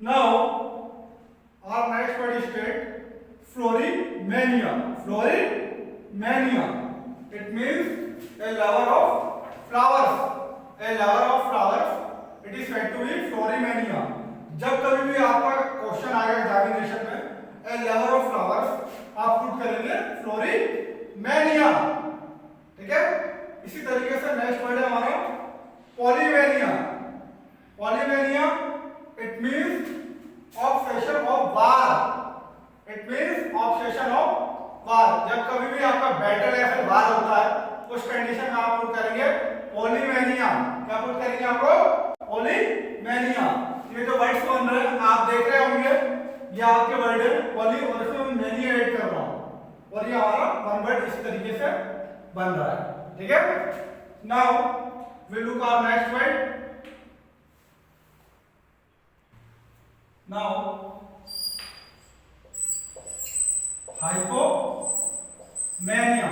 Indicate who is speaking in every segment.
Speaker 1: Now, our next word is Florimania. Florimania. It means a lover of flowers. A lover of flowers. It is said to be Florimania. जब कभी भी आपका question आएगा examination में ए lover of flowers आप put करेंगे फ्लोरीमेनिया. ठीक है. इसी तरीके से नेक्स्ट वर्ड है हमारा polymania. Polymania it means obsession of war. It means obsession of war. जब कभी भी आपका बैटल या फिर वार होता है उस कंडीशन में आप पुट करेंगे पॉलीमेनिया. क्या पुट करेंगे आप लोग? पॉलीमेनिया. ये जो वर्ड्स बन रहे हैं आप देख रहे होंगे ये आपके वर्ड है पॉली और इसमें मैं मेनी ऐड कर रहा हूं और ये हमारा वन वर्ड इस तरीके से बन रहा है. ठीक है. Now we look our next word. Now hypomania.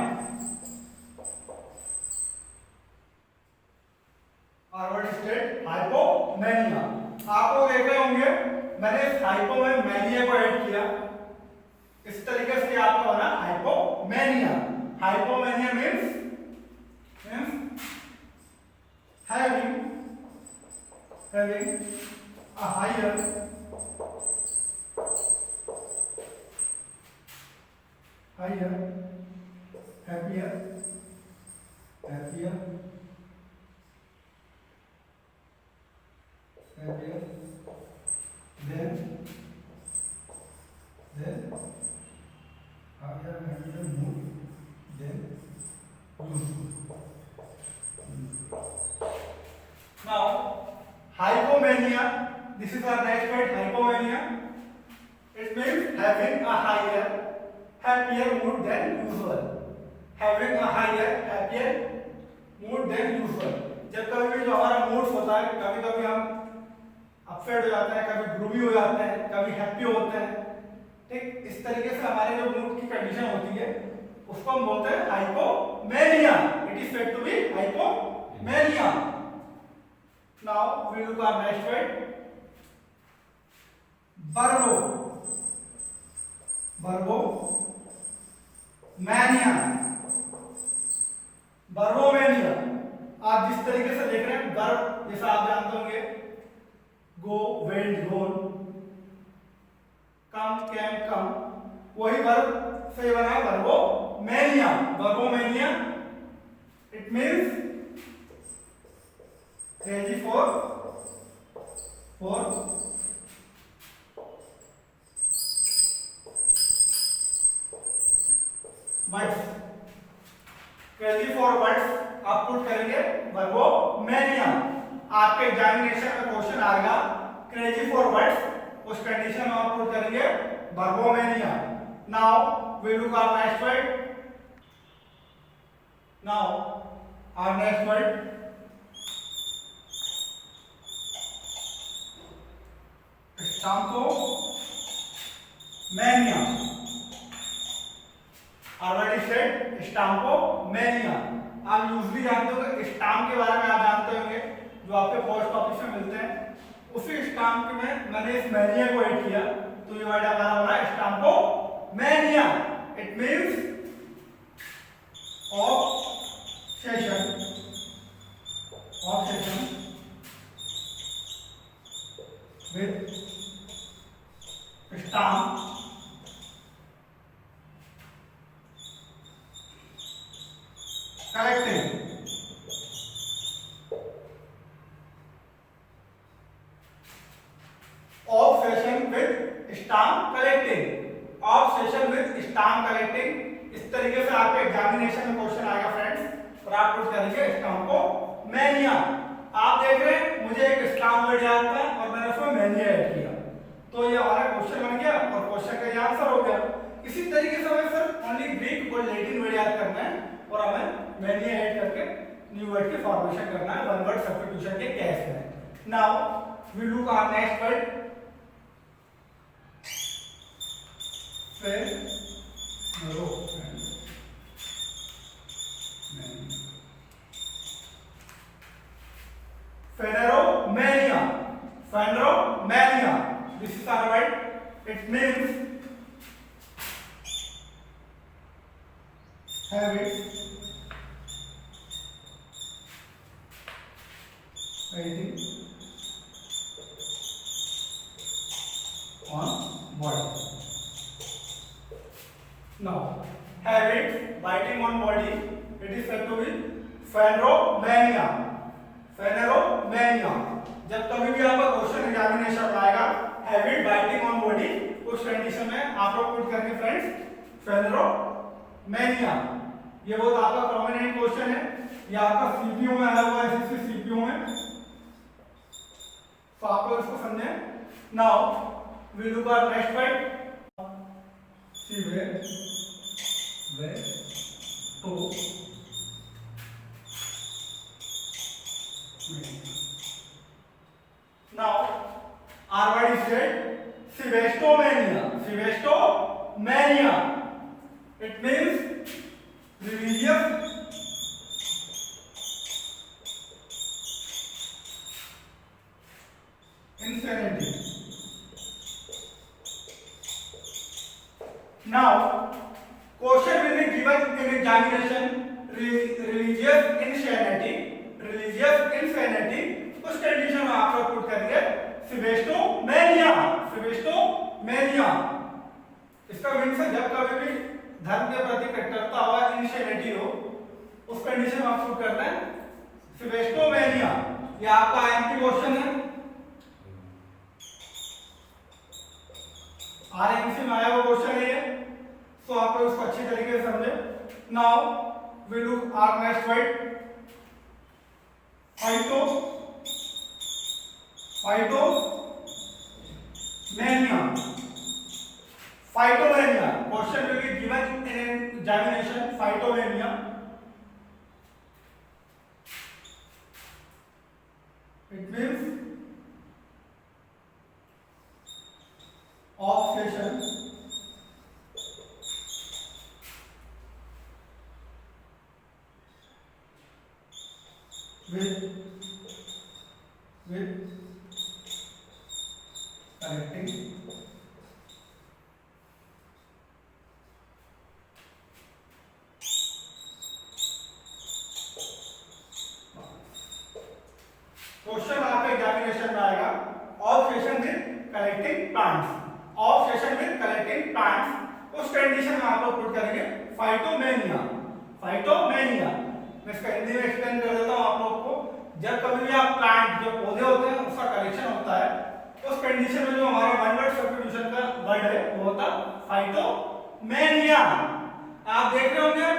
Speaker 1: Our word state hypomania. आप लोग देख रहे होंगे मैंने इस हाइपो में मैनिया को ऐड किया. इस तरीके से आपका बना hypomania. Hypomania means having a higher happier happier mood than usual. Now hypomania, this is our next word, hypomania. It means having a happier mood than usual. Having a happier mood than usual. जब कभी भी जो हमारा mood होता है कभी कभी हम अपसेट हो जाते हैं, कभी ग्रूवी हो जाते हैं, कभी हैप्पी होते हैं. ठीक. इस तरीके से हमारे जो मूड की कंडीशन होती है उसको हम बोलते हैं hypomania. It is said to be hypomania. Now we look our next word verbo. Verbomania. Verbomania आप जिस तरीके से देख रहे हैं वर्ब जैसा आप जानते होंगे गो, वेंट, गोन, कम, कैम, कम, वही वर्ब से बना है verbomania. Verbomania it means crazy for words. crazy for words आप पुट करेंगे बर्बोमेनिया. आपके एग्जामिनेशन में क्वेश्चन आएगा क्रेजी फॉर वर्ड्स उस कंडीशन में आप पुट करेंगे verbomania. Now we look our next word. Now our next word stampomania. Already said stampomania. आप यूजली जानते हो कि स्टाम्प के बारे में आप जानते होंगे जो आपके पोस्ट ऑफिस में मिलते हैं. उसी स्टाम्प में मैंने इस मैनिया को ऐड किया तो ये वर्ड हमारा हो रहा है stampomania. It means obsession with stamp collecting. Obsession with stamp collecting. Obsession with stamp collecting. इस तरीके से आपके एग्जामिनेशन में क्वेश्चन आएगा फ्रेंड्स और आप पुट करेंगे स्टाम्पोमेनिया. आप देख रहे हैं मुझे एक स्टाम्प वर्ड याद था और मैंने उसमें मैनिया ऐड किया तो ये हमारा क्वेश्चन बन गया और क्वेश्चन का ये आंसर हो गया. इसी तरीके से हमें सिर्फ ओनली ग्रीक और लैटिन वर्ड याद करना है और हमें मैनिया ऐड करके न्यू वर्ड की फॉर्मेशन करना है वन वर्ड सब्स्टिट्यूशन के केस में. Now we look our next word phaneromania. Phaneromania This is our word. It means habit, writing on body. Now, habit biting on body, it is said to be phaneromania. phaneromania. जब कभी भी आपका question examination में आएगा habit biting on body, उस condition में आप लोग पुट करेंगे फ्रेंड्स phaneromania. ये बहुत आपका प्रोमिनेंट क्वेश्चन है, ये आपका सीपीयू में आया हुआ है, सीपीयू में, तो आप लोग इसको समझे. Now we look our next part. See way to now our word is said Sevestomania. It means religious insanity. Now question will be given in examination. religious insanity, उस कंडीशन में आप लोग पुट करेंगे सेवेस्टोमेनिया. इसका मीनिंग है जब कभी भी धर्म के प्रति कट्टरता हो, इंसेनिटी हो, उस कंडीशन में आप पुट करते हैं सेवेस्टोमेनिया. ये आपका आईएमपी क्वेश्चन है, आरएमसी में आया हुआ क्वेश्चन है ये, तो आप लोग इसको अच्छी तरीके से समझे. Now we look our next word phytomania. Question will be given in examination. Phytomania it means obsession with collecting question आपके एग्जामिनेशन में आएगा obsession with collecting plants. obsession with collecting plants, उस कंडीशन में आप लोग पुट करेंगे फाइटोमेनिया. मैं इसका हिंदी में एक्सप्लेन कर देता हूं आप लोग को. जब कभी भी आप प्लांट, जो पौधे होते हैं उसका कलेक्शन होता है, उस कंडीशन में जो हमारा वन वर्ड सब्स्टिट्यूशन का वर्ड है वो होता है फाइटोमेनिया. आप देख रहे होंगे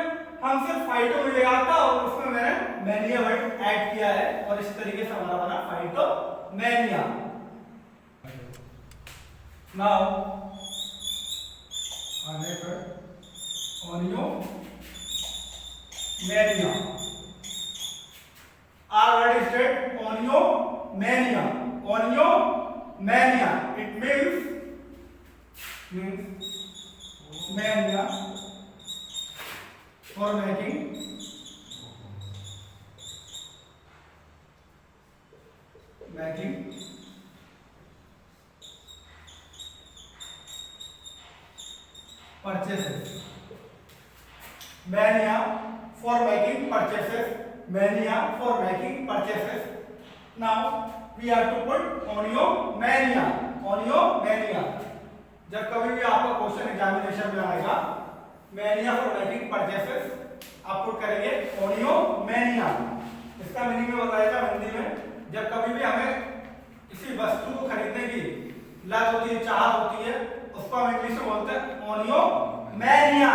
Speaker 1: हम सिर्फ फाइटो में लिया था और उसमें मैंने मेनिया वर्ड ऐड किया है और इस तरीके से हमारा बना फाइटोमेनिया. Now, our next word, oniomania. Our word is said oniomania. It means mania for making purchases. Mania for making purchases. Now we have to put oniomania. जब कभी भी आपका क्वेश्चन एग्जामिनेशन में आएगा मैनिया फॉर मेकिंग परचेसेस, आप put करेंगे ओनियोमेनिया. इसका meaning में बताया था हिंदी में. जब कभी भी हमें किसी वस्तु को खरीदने की लत होती है, चाहत होती है, उसको हम इंग्लिश में बोलते हैं ओनियोमेनिया.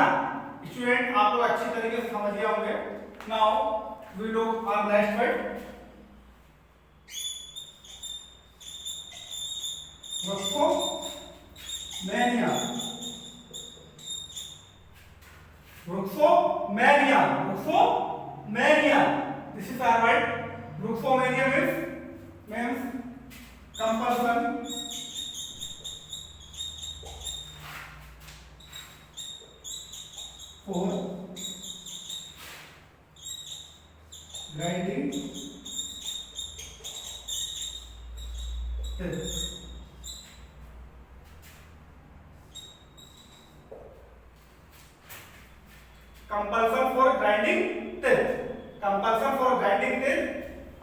Speaker 1: स्टूडेंट आप लोग अच्छी तरीके से समझ गए होंगे. Now we look our next word Bruxomania. This is our word. Bruxomania means compulsion for grinding teeth. Compulsion for grinding teeth, compulsion for grinding teeth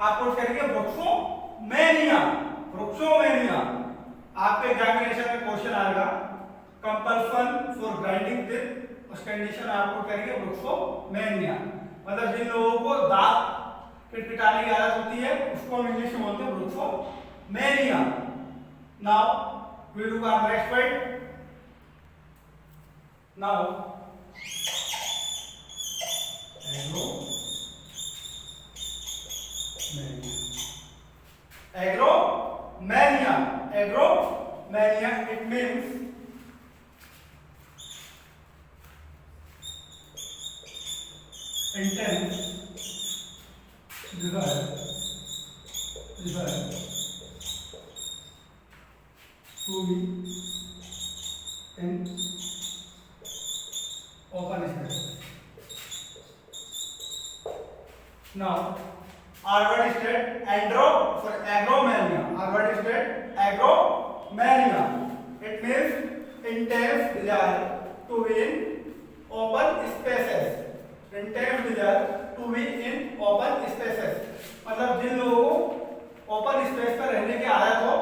Speaker 1: आप पुट करेंगे ब्रुक्सोमेनिया, ब्रुक्सोमेनिया। आपके एग्जामिनेशन में क्वेश्चन आएगा कंपल्सन फॉर ग्राइंडिंग टिथ, उस condition में आप put करेंगे ब्रुक्सोमेनिया। मतलब जिन लोगों को दांत किटकिटाने की आदत होती है उसको हम इंग्लिश में बोलते हैं bruxomania. Now we look at next point. Now agromania, agromania it means intense desire to be in open space. Now our word is said agromania. Our word is said agromania. It means intense desire to be in open spaces. Intense desire to be in open spaces. मतलब जिन लोगों को open space पर रहने की आदत हो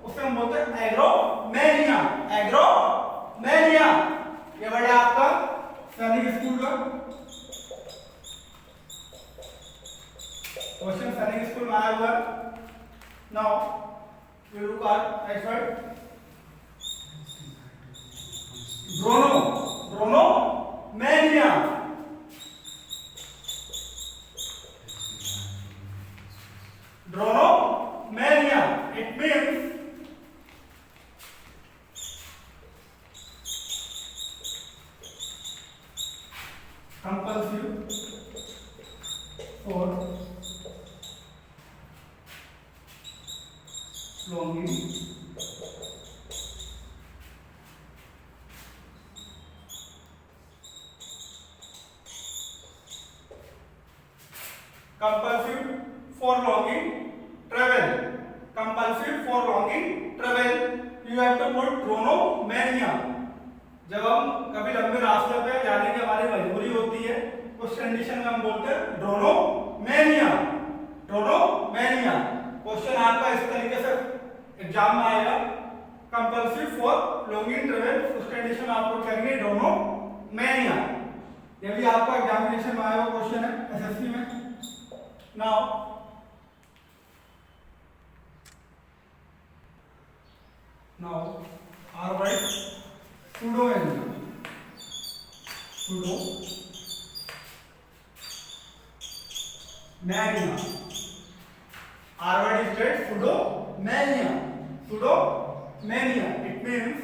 Speaker 1: उसे हम बोलते हैं एग्रोमेनिया, एग्रोमेनिया। ये वर्ड है आपका सैनिक स्कूल का क्वेश्चन, सैनिक स्कूल में आया हुआ है। Now we look at next word bronomania. Dronomania it means compulsive for longing compulsive for longing travel, compulsive for longing travel you have to put dronomania। जब हम कभी लंबे रास्ते पे जाने की हमारी मजबूरी होती है उस कंडीशन में हम बोलते हैं ड्रोनोमेनिया, ड्रोनोमेनिया। क्वेश्चन आपका इस तरीके से एग्जाम में आएगा कंपल्सिव फॉर लॉन्गिंग ट्रेवल, उस कंडीशन में आप लोग करेंगे ड्रोनोमेनिया। ये भी आपका एग्जामिनेशन में आया हुआ क्वेश्चन है एसएससी में। Now our word pseudomania, pseudomania। Our word is said pseudomania, pseudomania it means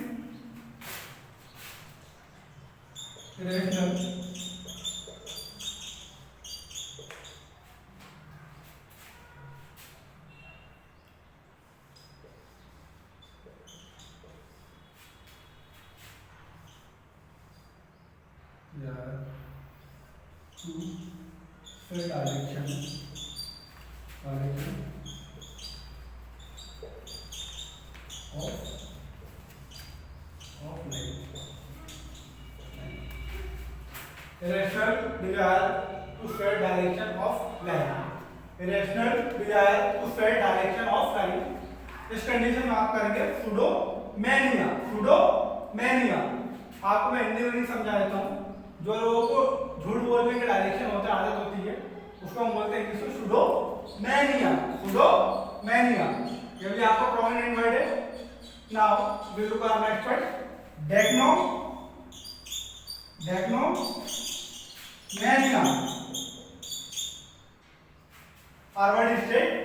Speaker 1: irrational to the direction of light, irrational desire to spread direction of light, irrational desire to spread direction of light। इस condition में आप करेंगे pseudomania, pseudomania। आपको मैं हिंदी में नहीं समझा देता हूँ। जो लोगों को झूठ बोलने की डायरेक्शन होता है, आदत होती है, उसको हम बोलते हैं इंग्लिश में pseudomania, pseudomania। ये भी आपका प्रोमिनेंट वर्ड है। Now we look at next word dacnomania. Our word is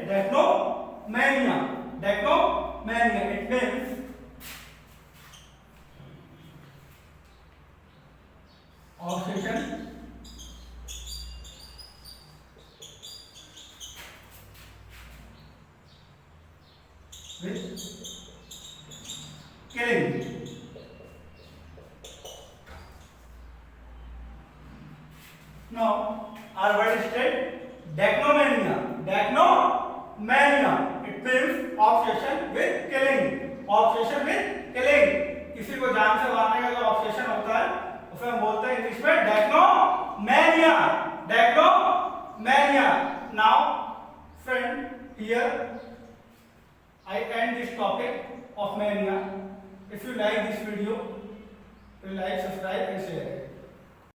Speaker 1: dacnomania, dacnomania it means obsession with killing। Now our word is decnomania, decnomania it means obsession with killing, obsession with killing। किसी को जान से मारने का जो obsession होता है उसे हम बोलते हैं इंग्लिश में डेक्नोमेनिया। Now friend, here I end this topic of mania. If you like this video, please like, subscribe and share it.